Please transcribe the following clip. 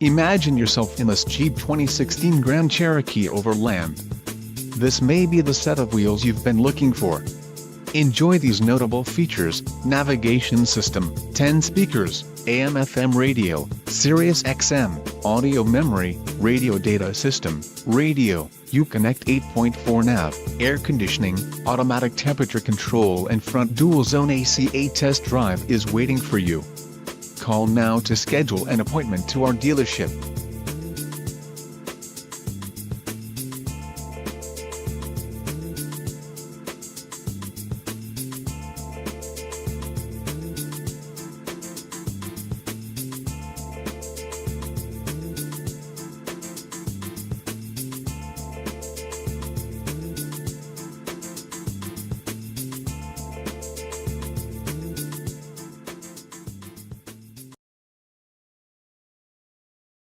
Imagine yourself in this Jeep 2016 Grand Cherokee Overland. This may be the set of wheels you've been looking for. Enjoy these notable features: navigation system, 10 speakers, AM/FM radio, Sirius XM, audio memory, radio data system, radio, Uconnect 8.4 nav, air conditioning, automatic temperature control and front dual zone AC. A test drive is waiting for you. Call now to schedule an appointment to our dealership.